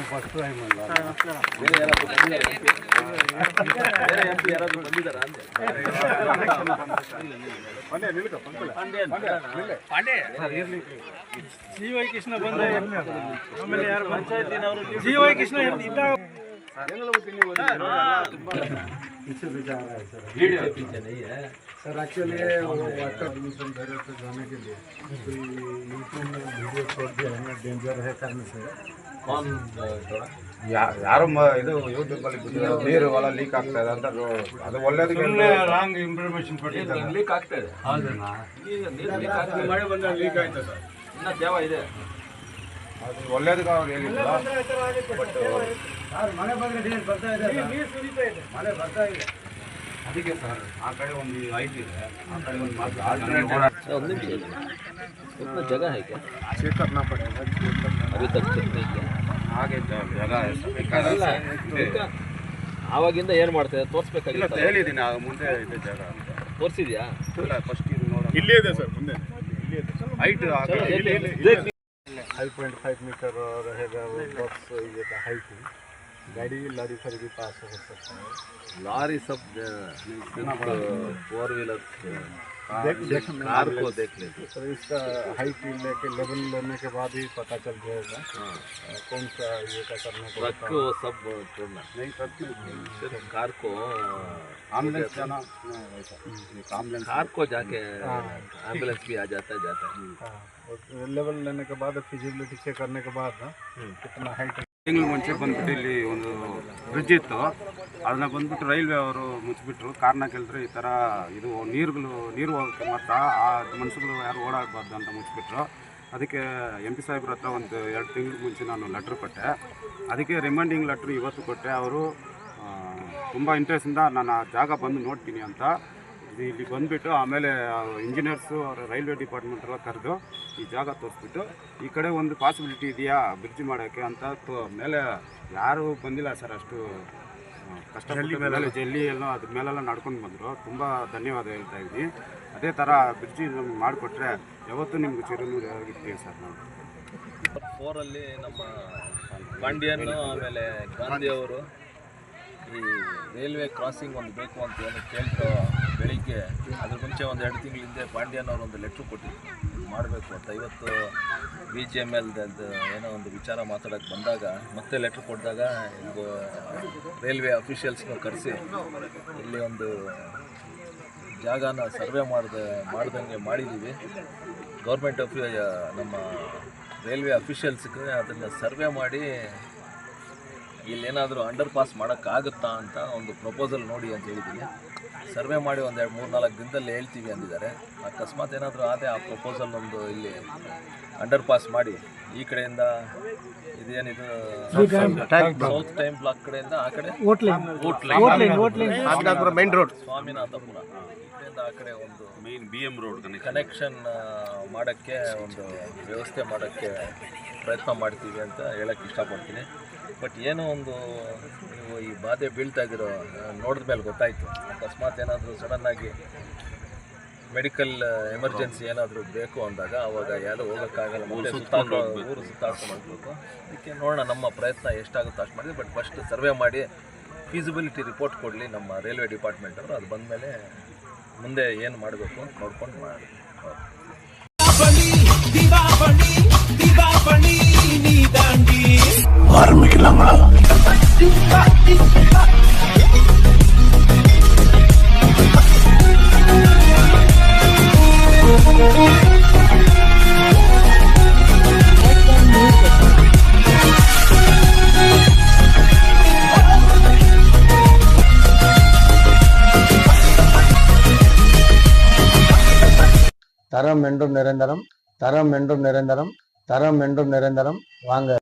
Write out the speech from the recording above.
First time ಅಲ್ಲ. ಬೇರೆ MP ಯಾರಾದ್ರೂ ಬಂದಿದ್ದಾರಾ ಅಂದೆ? GY ಕೃಷ್ಣ ಬಂದ ಆಮೇಲೆ ಯಾರು ಪಂಚಾಯತಿನವರು GY ಕೃಷ್ಣ ಇದ್ದಾಗ पीछे भी जा रहा है सर. वीडियो पीछे नहीं है सर एक्चुअली वाटर पोल्यूशन वगैरह से जाने के लिए तो यूट्यूब में वीडियो छोड़ दिया है डेंजर है करने से. कौन थोड़ा ಯಾರು ಇದು ಯೂಟ್ಯೂಬಲ್ಲಿ ಬಿಟ್ಟಿದ್ದಾರೆ ನೀರು ಹೊಲ ಲೀಕ್ ಆಗ್ತಾ ಇದೆ ಅಂತ ಅದು ಒಳ್ಳೇದಕ್ಕೆ ರಾಂಗ್ ಇನ್ಫಾರ್ಮೇಶನ್ ಕೊಟ್ಟಿದ್ದಾರೆ. ಲೀಕ್ ಆಗ್ತಾ ಇದೆ. ಹೌದಾ? ಈಗ ನೀರು ಲೀಕ್ ಆಗ್ತಾ ಮಳೆ ಬಂದಾಗ ಲೀಕ್ ಆಯ್ತು ಸರ್. ಇನ್ನ ದೇವ ಇದೆ. ಅದು ಒಳ್ಳೇದಕ್ಕೆ ಅವ್ರು ಹೇಳಿಲ್ಲ. ಬಟ್ ಮಳೆ ಬಂದರೆ ನೀರು ಬರ್ತಾ ಇದೆ, ನೀರು ಸುರಿತಾ ಇದೆ, ಮಳೆ ಬರ್ತಾ ಇದೆ. ಅದಕ್ಕೆ ಸರ್ ಆ ಕಡೆ ಒಂದು ಐಟ್ ಇದೆ, ಆ ಕಡೆ ಒಂದು ಮಾತ್ರ ಒಂದು ನಿಮಿಷ उतना जगह है क्या? चेक करना पड़ेगा. अभी तक चेक नहीं किया. ಹಾಗೆ ಜಾಗ ಆವಾಗಿಂದ ಏನು ಮಾಡ್ತಾರೆ ತೋರಿಸ್ಬೇಕಾಗಿಲ್ಲ. ಹೇಳಿದ್ದೀನಿ ಮುಂದೆ ಇದೆ ಜಾಗ ಅಂತ. ತೋರಿಸಿದ್ಯಾ? ಇಲ್ಲ ಫಸ್ಟ್ ಇದು ನೋಡೋಣ. ಇಲ್ಲೇ ಇದೆ ಸರ್, ಮುಂದೆ ಹೈಟ್ 5.5 मीटर रहेगा वो बॉक्स ये का हाइट. गाड़ी लॉरी पर भी पास हो सकता है. लॉरी सब फोर व्हीलर कार को देख लेते. सर इसका हाइट लेके लेवल लेने के बाद ही पता चल जाएगा कौन सा ये का करना ट्रक पड़ता वो सब छोड़ना नहीं ट्रक में सिर्फ कार को एम्बुलेंस जाना एम्बुलेंस कार को जाके एम्बुलेंस भी आ जाता है है. लेवल लेने के बाद फिजिबिलिटी चेक करने के बाद ना कितना हाइट. ತಿಂಗಳು ಮುಂಚೆ ಬಂದ್ಬಿಟ್ಟು ಇಲ್ಲಿ ಒಂದು ಬ್ರಿಡ್ಜ್ ಇತ್ತು, ಅದನ್ನ ಬಂದ್ಬಿಟ್ಟು ರೈಲ್ವೆ ಅವರು ಮುಚ್ಚಿಬಿಟ್ರು. ಕಾರಣ ಕೇಳಿದ್ರೆ ಈ ಥರ ಇದು ನೀರು ಹೋಗೋಕ್ಕೆ ಮಾತ್ರ ಆ ಮನುಷ್ಯಗಳು ಯಾರು ಓಡಾಡಬಾರ್ದು ಅಂತ ಮುಚ್ಚಿಬಿಟ್ರು. ಅದಕ್ಕೆ MP ಸಾಹೇಬ್ರ ಹತ್ರ ಒಂದು 2 ತಿಂಗಳು ಮುಂಚೆ ನಾನು ಲೆಟ್ರ್ ಕೊಟ್ಟೆ. ಅದಕ್ಕೆ ರಿಮೈಂಡಿಂಗ್ ಲೆಟ್ರ್ ಇವತ್ತು ಕೊಟ್ಟೆ. ಅವರು ತುಂಬ ಇಂಟ್ರೆಸ್ಟಿಂದ ನಾನು ಆ ಜಾಗ ಬಂದು ನೋಡ್ತೀನಿ ಅಂತ ಇಲ್ಲಿ ಬಂದುಬಿಟ್ಟು ಆಮೇಲೆ ಇಂಜಿನಿಯರ್ಸು ಅವರು ರೈಲ್ವೆ ಡಿಪಾರ್ಟ್ಮೆಂಟ್ ಎಲ್ಲ ಕರೆದು ಈ ಜಾಗ ತೋರಿಸ್ಬಿಟ್ಟು ಈ ಕಡೆ ಒಂದು ಪಾಸಿಬಿಲಿಟಿ ಇದೆಯಾ ಬ್ರಿಡ್ಜ್ ಮಾಡೋಕ್ಕೆ ಅಂತ ಮೇಲೆ ಯಾರೂ ಬಂದಿಲ್ಲ ಸರ್. ಅಷ್ಟು ಕಷ್ಟಪಟ್ಟ ಮೇಲೆ ಜಲ್ಲಿ ಎಲ್ಲ ಅದ್ರ ಮೇಲೆಲ್ಲ ನಡ್ಕೊಂಡು ಬಂದರು. ತುಂಬ ಧನ್ಯವಾದ ಹೇಳ್ತಾ ಇದ್ದೀನಿ. ಅದೇ ಥರ ಬ್ರಿಡ್ಜ್ ನಮ್ಗೆ ಮಾಡಿಕೊಟ್ರೆ ಯಾವತ್ತೂ ನಿಮ್ಗೆ ಚಿರನೂರಾಗಿರ್ತೀವಿ ಸರ್. ನಾವು 4 ನಮ್ಮ ಪಾಂಡ್ಯನ್ ಆಮೇಲೆ ಗಾಂಧಿ ಅವರು ಈ ರೈಲ್ವೆ ಕ್ರಾಸಿಂಗ್ ಒಂದು ಬೇಕು ಅಂತ ಏನು ಕೇಳ್ತು ಬೆಳಿಗ್ಗೆ. ಅದ್ರ ಮುಂಚೆ ಒಂದು 2 ತಿಂಗಳ ಹಿಂದೆ ಪಾಂಡ್ಯನ್ ಅವರು ಒಂದು ಲೆಟ್ರು ಕೊಟ್ಟಿದ್ರು ಮಾಡಬೇಕು ಅಂತ. ಇವತ್ತು BGML ಏನೋ ಒಂದು ವಿಚಾರ ಮಾತಾಡೋಕ್ಕೆ ಬಂದಾಗ ಮತ್ತೆ ಲೆಟ್ರ್ ಕೊಟ್ಟಿದಾಗ ಇದು ರೈಲ್ವೆ ಅಫಿಷಿಯಲ್ಸ್ನ ಕರೆಸಿ ಇಲ್ಲಿ ಒಂದು ಜಾಗನ ಸರ್ವೆ ಮಾಡ್ದಂಗೆ ಮಾಡಿದ್ದೀವಿ. ಗೌರ್ಮೆಂಟ್ ನಮ್ಮ ರೈಲ್ವೆ ಅಫಿಷಿಯಲ್ಸ್ಗೆ ಅದನ್ನು ಸರ್ವೆ ಮಾಡಿ ಇಲ್ಲೇನಾದರೂ ಅಂಡರ್ ಪಾಸ್ ಮಾಡೋಕ್ಕಾಗುತ್ತಾ ಅಂತ ಒಂದು ಪ್ರಪೋಸಲ್ ನೋಡಿ ಅಂತ ಹೇಳಿದ್ದೀನಿ. ಸರ್ವೆ ಮಾಡಿ ಒಂದು 3-4 ದಿನದಲ್ಲಿ ಹೇಳ್ತೀವಿ ಅಂದಿದ್ದಾರೆ. ಅಕಸ್ಮಾತ್ ಏನಾದರೂ ಆದರೆ ಆ ಪ್ರಪೋಸಲ್ ಒಂದು ಇಲ್ಲಿ ಅಂಡರ್ ಪಾಸ್ ಮಾಡಿ ಈ ಕಡೆಯಿಂದ ಇದೇನಿದು ಸೌತ್ ಟೈಮ್ ಬ್ಲಾಕ್ ಕಡೆಯಿಂದ ಆ ಕಡೆ ಮೈನ್ ರೋಡ್ ಸ್ವಾಮಿನಾಥಪುರ ಈ ಕಡೆಯಿಂದ ಆ ಕಡೆ ಒಂದು ಮೇನ್ BM ರೋಡ್ ಕನೆಕ್ಷನ್ ಮಾಡೋಕ್ಕೆ ಒಂದು ವ್ಯವಸ್ಥೆ ಮಾಡೋಕ್ಕೆ ಪ್ರಯತ್ನ ಮಾಡ್ತೀವಿ ಅಂತ ಹೇಳೋಕ್ಕೆ ಇಷ್ಟಪಡ್ತೀನಿ. ಬಟ್ ಏನೋ ಒಂದು ನೀವು ಈ ಬಾಧೆ ಬೀಳ್ತಾ ಇದ್ದೀರೋ ನೋಡಿದ ಮೇಲೆ ಗೊತ್ತಾಯಿತು. ಅಕಸ್ಮಾತ್ ಏನಾದರೂ ಸಡನ್ನಾಗಿ ಮೆಡಿಕಲ್ ಎಮರ್ಜೆನ್ಸಿ ಏನಾದರೂ ಬೇಕು ಅಂದಾಗ ಅವಾಗ ಯಾರು ಹೋಗೋಕ್ಕಾಗಲ್ಲ, ಮತ್ತೆ ಊರು ಸುತ್ತಾಡ್ಕೊಂಡು ಹೋಗ್ಬೇಕು. ಅದಕ್ಕೆ ನೋಡೋಣ ನಮ್ಮ ಪ್ರಯತ್ನ ಎಷ್ಟಾಗುತ್ತೋ ಅಷ್ಟು ಮಾಡಿದ್ವಿ. ಬಟ್ ಫಸ್ಟ್ ಸರ್ವೆ ಮಾಡಿ ಫೀಸಿಬಿಲಿಟಿ ರಿಪೋರ್ಟ್ ಕೊಡಲಿ ನಮ್ಮ ರೈಲ್ವೆ ಡಿಪಾರ್ಟ್ಮೆಂಟ್ ಅವರು. ಅದು ಬಂದಮೇಲೆ ಮುಂದೆ ಏನು ಮಾಡಬೇಕು ನೋಡ್ಕೊಂಡು ಮಾಡಿ. ஆரம்பிக்கலாங்களா? தரம் என்றும் நிரந்தரம், தரம் என்றும் நிரந்தரம், தரம் என்றும் நிரந்தரம். வாங்க